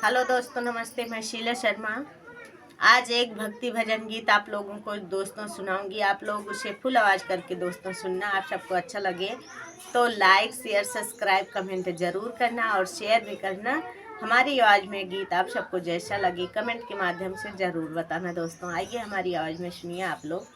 Hello दोस्तों, नमस्ते। मैं शीला शर्मा। आज एक भक्ति भजन गीत आप लोगों को दोस्तों सुनाऊंगी। आप लोग उसे फुल आवाज़ करके दोस्तों सुनना। आप सबको अच्छा लगे तो लाइक, शेयर, सब्सक्राइब, कमेंट ज़रूर करना और शेयर भी करना। हमारी आवाज़ में गीत आप सबको जैसा लगे कमेंट के माध्यम से ज़रूर बताना। दोस्तों आइए हमारी आवाज़ में सुनिए आप लोग।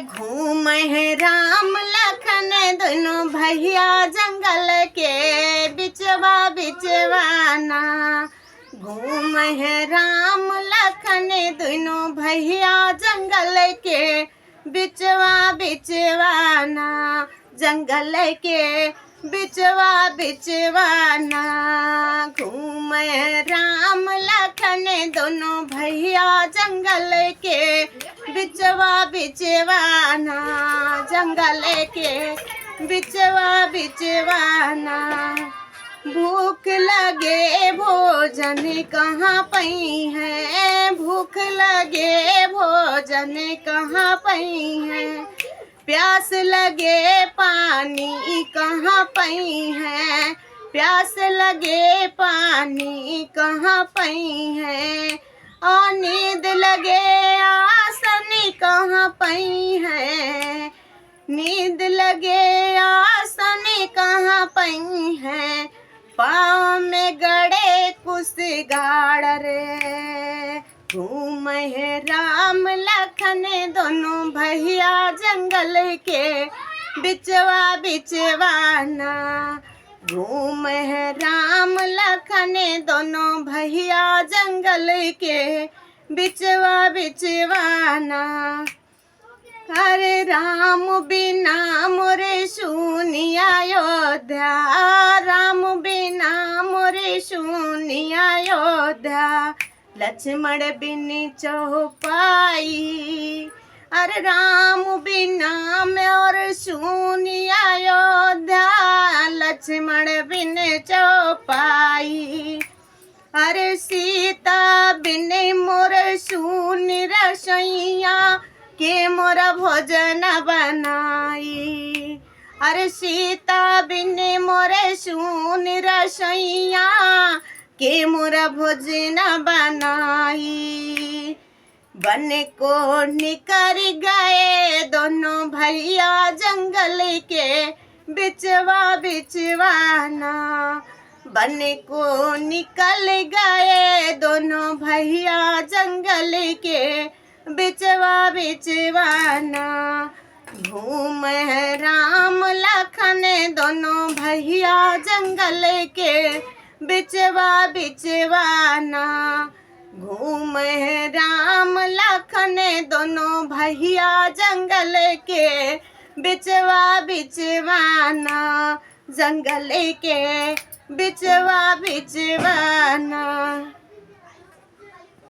घूम है राम लखन दोनों भैया जंगल के बिचवाना। घूम है राम लखन दोनों भैया जंगल के बिचवाना। जंगल के बिचवाना। घूम राम लखन दोनों भैया जंगल के बिचवाना। जंगल के बिचवाना। भूख लगे भोजन कहाँ पई है। भूख लगे भोजन कहाँ पई है। प्यास लगे पानी कहाँ पई है। प्यास लगे पानी कहाँ पई है। और नींद लगे आसन कहाँ पई है। नींद लगे आसन कहाँ पई है। पाँव में गड़े कुछ गाड़ रे। घूम है राम लखन दोनों भैया जंगल के बिचवाना। घूम है राम लखन दोनों भैया जंगल के बिचवाना। हरे राम बिना मोरे सुनिया अयोध्या। राम बिना मोरे सुनिया अयोध्या। लक्ष्मण बिन चौपाई। अरे राम बिना मोर सुनिया अयोध्या। लक्ष्मण बिन चौपाई। अरे सीता बिन मोर सुन रसोइया के मोरा भोजन बनाई। अरे सीता बिन मोरे सुन रसोइया के मोरा भोजन बनाई। बन को निकर गए दोनों भैया जंगल के बिचवाना। बन को निकल गए दोनों भैया जंगल के बिचवाना। घूम है राम लखन दोनों भैया जंगल के बिचवाना। घूम है राम लखन दोनों भैया जंगल के बिचवाना। जंगल के बिचवाना।